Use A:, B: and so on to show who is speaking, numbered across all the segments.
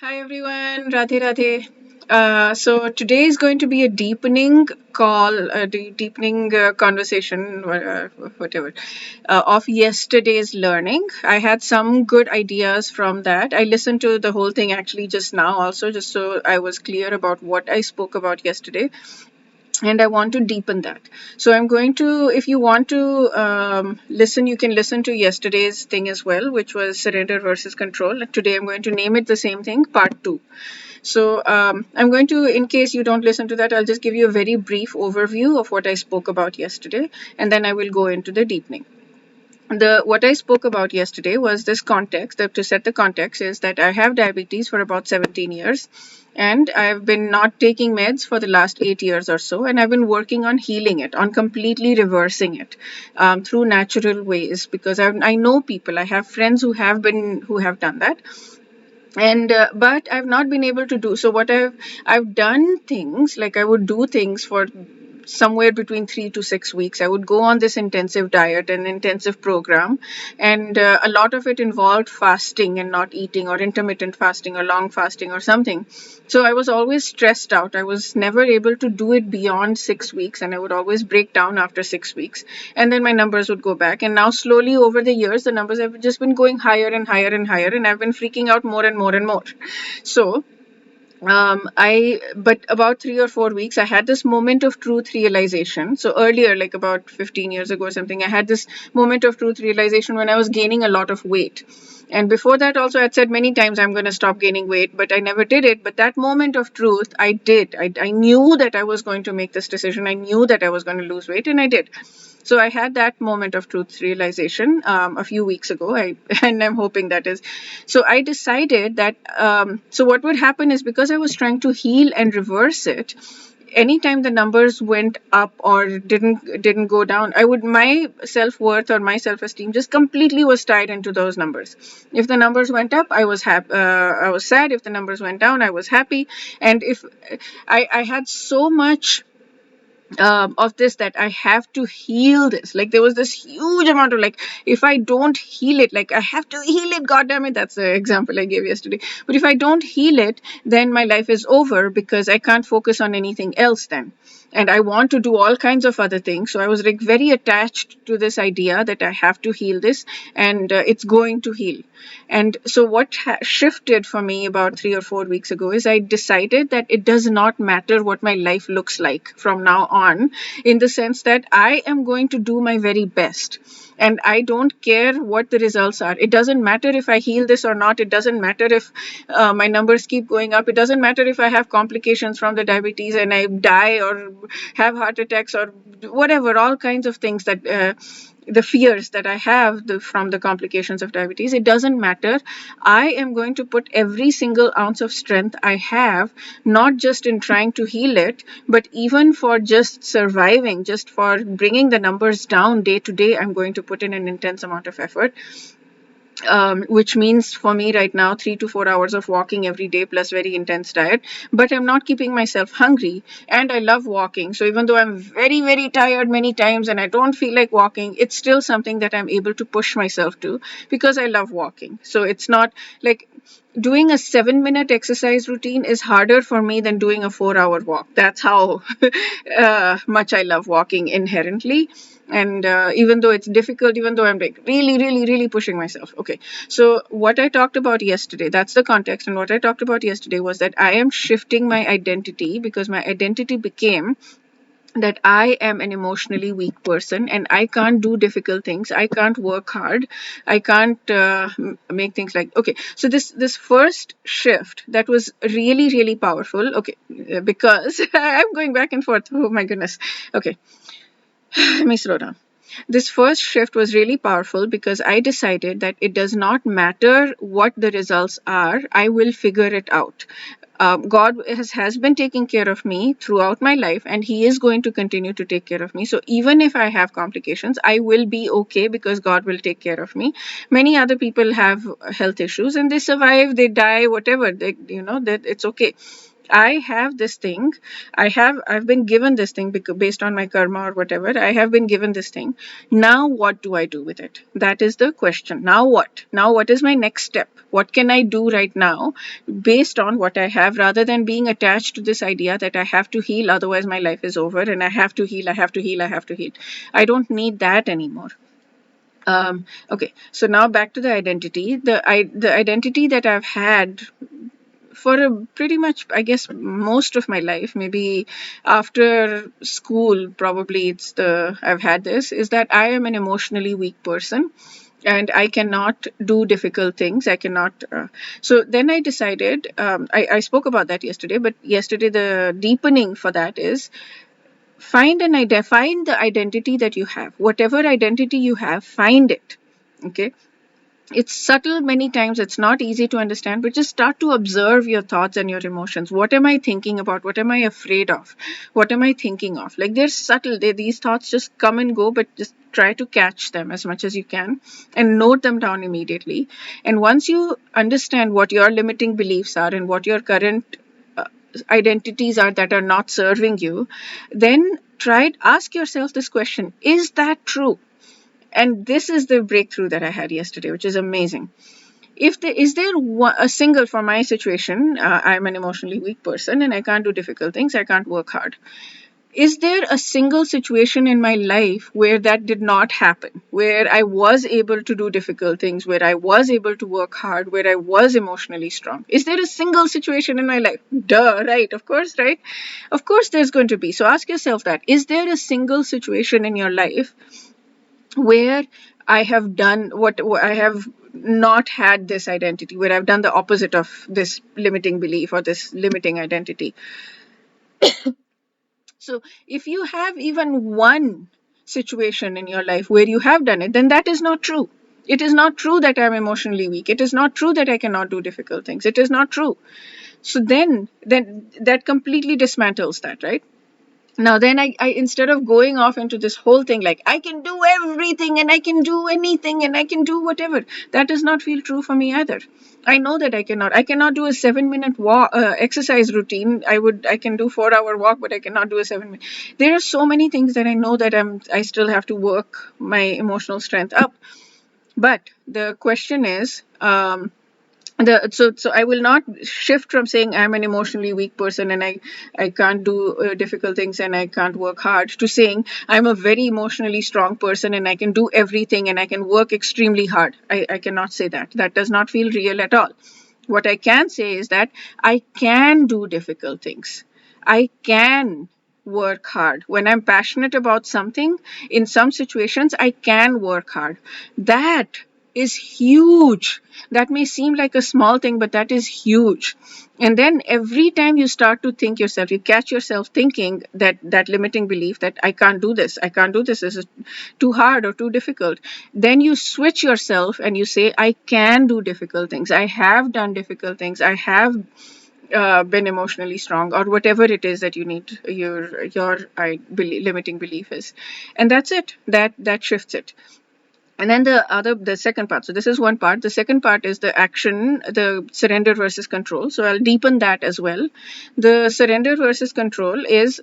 A: Hi everyone, Radhe Radhe. So today is going to be a deepening call, deepening conversation, whatever, of yesterday's learning. I had some good ideas from that. I listened to the whole thing actually just now, also, just so I was clear about what I spoke about yesterday, and I want to deepen that. So I'm going to, if you want to listen, you can listen to yesterday's thing as well, which was surrender versus control. Today I'm going to name it the same thing, part two. So I'm going to, in case you don't listen to that, I'll just give you a very brief overview of what I spoke about yesterday, and then I will go into the deepening. The what I spoke about yesterday was this context. That to set the context is that I have diabetes for about 17 years, and I've been not taking meds for the last 8 years or so, and I've been working on healing it, on completely reversing it through natural ways. Because I know people, I have friends who have done that, and but I've not been able to do so. What I've done things like I would do things for somewhere between 3 to 6 weeks. I would go on this intensive diet and intensive program, and a lot of it involved fasting and not eating, or intermittent fasting, or long fasting, or something. So I was always stressed out. I was never able to do it beyond 6 weeks, and I would always break down after 6 weeks, and then my numbers would go back. And now, slowly over the years, the numbers have just been going higher and higher and higher, and I've been freaking out more and more and more. So but about 3 or 4 weeks, I had this moment of truth realization. So earlier, like about 15 years ago or something, I had this moment of truth realization when I was gaining a lot of weight. And before that, also, I'd said many times I'm going to stop gaining weight, but I never did it. But that moment of truth, I did. I knew that I was going to make this decision. I knew that I was going to lose weight, and I did. So I had that moment of truth realization a few weeks ago, and I'm hoping that is. So I decided that. So what would happen is, because I was trying to heal and reverse it, anytime the numbers went up or didn't go down, my self-worth or my self-esteem just completely was tied into those numbers. If the numbers went up, I was happy. I was sad. If the numbers went down, I was happy. And if I had so much of this, that I have to heal this. Like, there was this huge amount of, like, if I don't heal it, like, I have to heal it, god damn it. That's the example I gave yesterday. But if I don't heal it, then my life is over, because I can't focus on anything else then. And I want to do all kinds of other things. So I was like very attached to this idea that I have to heal this, and it's going to heal. And so what shifted for me about 3 or 4 weeks ago is I decided that it does not matter what my life looks like from now on, in the sense that I am going to do my very best. And I don't care what the results are. It doesn't matter if I heal this or not. It doesn't matter if my numbers keep going up. It doesn't matter if I have complications from the diabetes and I die or have heart attacks or whatever, all kinds of things that the fears that I have from the complications of diabetes. It doesn't matter. I am going to put every single ounce of strength I have, not just in trying to heal it, but even for just surviving, just for bringing the numbers down day to day. I'm going to put in an intense amount of effort, which means for me right now 3 to 4 hours of walking every day plus very intense diet. But I'm not keeping myself hungry, and I love walking. So even though I'm very, very tired many times and I don't feel like walking, it's still something that I'm able to push myself to, because I love walking. So it's not like doing a 7-minute exercise routine is harder for me than doing a 4-hour walk. That's how much I love walking inherently. And even though it's difficult, even though I'm like really, really, really pushing myself. Okay. So what I talked about yesterday, that's the context. And what I talked about yesterday was that I am shifting my identity, because my identity became that I am an emotionally weak person and I can't do difficult things. I can't work hard. I can't make things like, okay. So this first shift, that was really, really powerful. Okay. Because I'm going back and forth. Oh my goodness. Okay. Let me slow down. This first shift was really powerful, because I decided that it does not matter what the results are, I will figure it out. God has been taking care of me throughout my life, and He is going to continue to take care of me. So even if I have complications, I will be okay, because God will take care of me. Many other people have health issues and they survive, they die, whatever. That it's okay. I have this thing. I've been given this thing because based on my karma or whatever. I have been given this thing. Now what do I do with it? That is the question. Now what? Now what is my next step? What can I do right now based on what I have, rather than being attached to this idea that I have to heal, otherwise my life is over, and I have to heal, I have to heal, I have to heal. I don't need that anymore. Okay, so now back to the identity. The identity that I've had for pretty much, I guess, most of my life, maybe after school, probably I've had this, is that I am an emotionally weak person and I cannot do difficult things. I cannot. So then I decided, I spoke about that yesterday, but yesterday the deepening for that is find the identity that you have. Whatever identity you have, find it. Okay, it's subtle many times, it's not easy to understand, but just start to observe your thoughts and your emotions. What am I thinking about? What am I afraid of? What am I thinking of? Like, they're subtle, these thoughts just come and go, but just try to catch them as much as you can and note them down immediately. And once you understand what your limiting beliefs are and what your current uh, identities are that are not serving you, then ask yourself this question: is that true? And this is the breakthrough that I had yesterday, which is amazing. If there is there a single, for my situation, I'm an emotionally weak person and I can't do difficult things, I can't work hard. Is there a single situation in my life where that did not happen, where I was able to do difficult things, where I was able to work hard, where I was emotionally strong? Is there a single situation in my life? Duh, right? Of course, right? Of course there's going to be. So ask yourself that. Is there a single situation in your life where I have done what I have not had this identity, where I've done the opposite of this limiting belief or this limiting identity? So if you have even one situation in your life where you have done it, then that is not true. It is not true that I'm emotionally weak. It is not true that I cannot do difficult things. It is not true. So then that completely dismantles that, right? Now then I instead of going off into this whole thing like I can do everything and I can do anything and I can do whatever, that does not feel true for me either. I know that I cannot do a 7 minute walk exercise routine. I can do 4 hour walk, but I cannot do a 7 minute. There are so many things that I know that I still have to work my emotional strength up. But the question is, so I will not shift from saying I'm an emotionally weak person and I can't do difficult things and I can't work hard, to saying I'm a very emotionally strong person and I can do everything and I can work extremely hard. I cannot say that. That does not feel real at all. What I can say is that I can do difficult things. I can work hard. When I'm passionate about something, in some situations, I can work hard. That is huge. That may seem like a small thing, but that is huge. And then every time you start to think yourself, you catch yourself thinking that limiting belief that I can't do this is too hard or too difficult. Then you switch yourself and you say, I can do difficult things. I have done difficult things. I have been emotionally strong, or whatever it is that you need limiting belief is. And that's it. That shifts it. And then the second part, so this is one part. The second part is the action, the surrender versus control. So I'll deepen that as well. The surrender versus control is,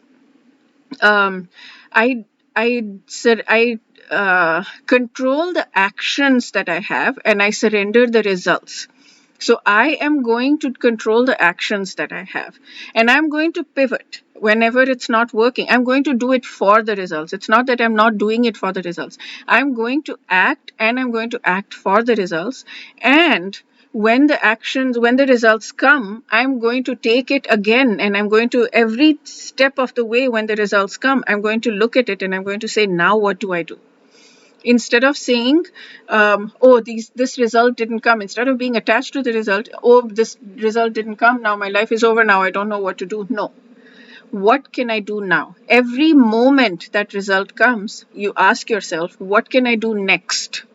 A: um, I control the actions that I have and I surrender the results. So I am going to control the actions that I have, and I'm going to pivot whenever it's not working. I'm going to do it for the results. It's not that I'm not doing it for the results. I'm going to act, and I'm going to act for the results. And when the results come, I'm going to take it again, and I'm going to, every step of the way when the results come, I'm going to look at it and I'm going to say, now what do I do? Instead of saying, this result didn't come, instead of being attached to the result, oh, this result didn't come, now my life is over, now I don't know what to do. No. What can I do now? Every moment that result comes, you ask yourself, what can I do next?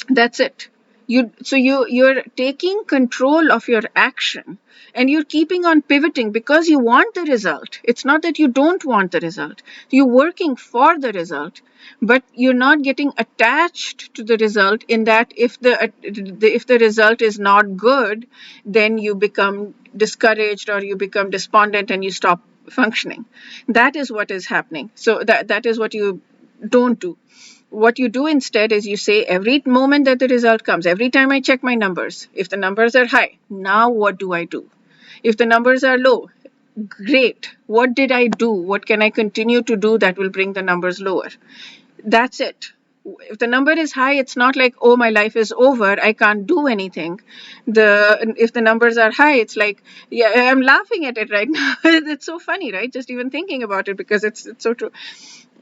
A: That's it. You're taking control of your action, and you're keeping on pivoting because you want the result. It's not that you don't want the result. You're working for the result, but you're not getting attached to the result, in that if the result is not good, then you become discouraged or you become despondent and you stop functioning. That is what is happening. So that is what you don't do. What you do instead is you say, every moment that the result comes, every time I check my numbers, if the numbers are high, now what do I do? If the numbers are low, great. What did I do? What can I continue to do that will bring the numbers lower? That's it. If the number is high, it's not like, oh, my life is over, I can't do anything. If the numbers are high, it's like, yeah, I'm laughing at it right now. It's so funny, right? Just even thinking about it, because it's so true.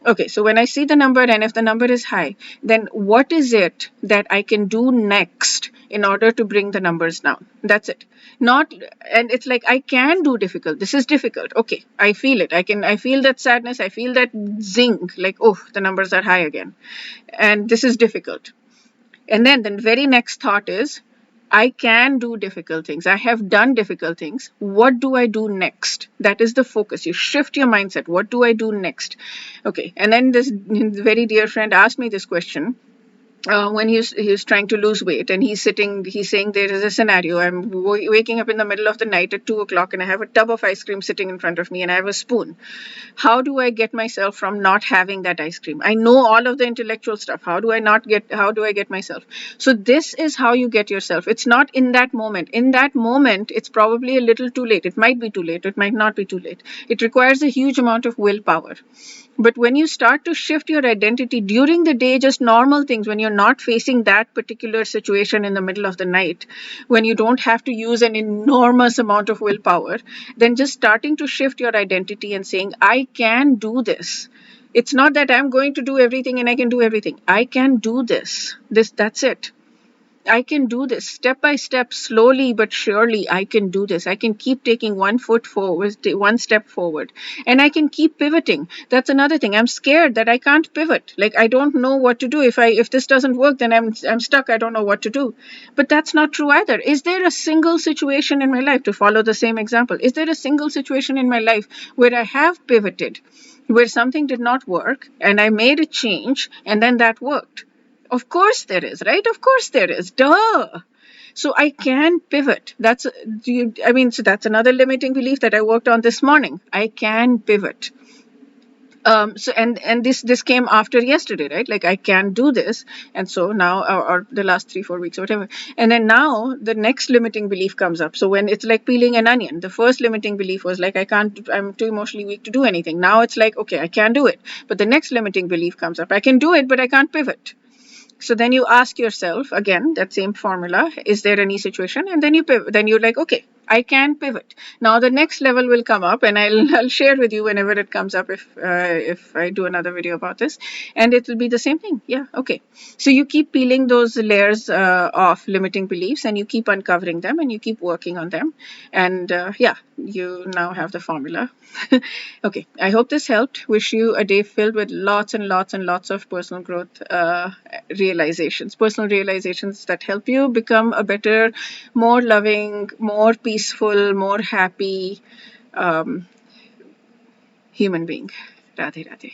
A: Okay, so when I see the number and if the number is high, then what is it that I can do next in order to bring the numbers down? That's it. Not, and it's like, I can do difficult. This is difficult. Okay, I feel it. I feel that sadness. I feel that zing, like, oh, the numbers are high again. And this is difficult. And then the very next thought is, I can do difficult things. I have done difficult things. What do I do next? That is the focus. You shift your mindset. What do I do next? Okay. And then this very dear friend asked me this question when he's trying to lose weight, and he's saying, there is a scenario. I'm waking up in the middle of the night at 2 o'clock, and I have a tub of ice cream sitting in front of me, and I have a spoon. How do I get myself from not having that ice cream? I know all of the intellectual stuff. How do I get myself? So this is how you get yourself. It's not in that moment. In that moment, it's probably a little too late. It might be too late. It might not be too late. It requires a huge amount of willpower. But when you start to shift your identity during the day, just normal things, when you're not facing that particular situation in the middle of the night, when you don't have to use an enormous amount of willpower, then just starting to shift your identity and saying, I can do this. It's not that I'm going to do everything and I can do everything. I can do this. That's it. I can do this step by step, slowly but surely. I can do this. I can keep taking 1 foot forward, 1 step forward, and I can keep pivoting. That's another thing. I'm scared that I can't pivot. Like, I don't know what to do. If this doesn't work, then I'm stuck. I don't know what to do. But that's not true either. Is there a single situation in my life, to follow the same example? Is there a single situation in my life where I have pivoted, where something did not work, and I made a change, and then that worked? Of course there is, right? Of course there is. Duh. So I can pivot. So that's another limiting belief that I worked on this morning. I can pivot. And this came after yesterday, right? Like, I can do this, and so now, or the last 3-4 weeks or whatever, and then now the next limiting belief comes up. So when it's like peeling an onion, the first limiting belief was like, I'm too emotionally weak to do anything. Now it's like, okay, I can do it, but the next limiting belief comes up. I can do it, but I can't pivot. So then you ask yourself again that same formula, is there any situation? And then you pivot. Then you're like, okay, I can pivot. Now the next level will come up, and I'll share with you whenever it comes up, if I do another video about this, and it will be the same thing. Yeah, okay. So you keep peeling those layers of limiting beliefs, and you keep uncovering them, and you keep working on them, and yeah, you now have the formula. Okay, I hope this helped. Wish you a day filled with lots and lots and lots of personal growth personal realizations that help you become a better, more loving, more peaceful, more happy human being. Radhe Radhe.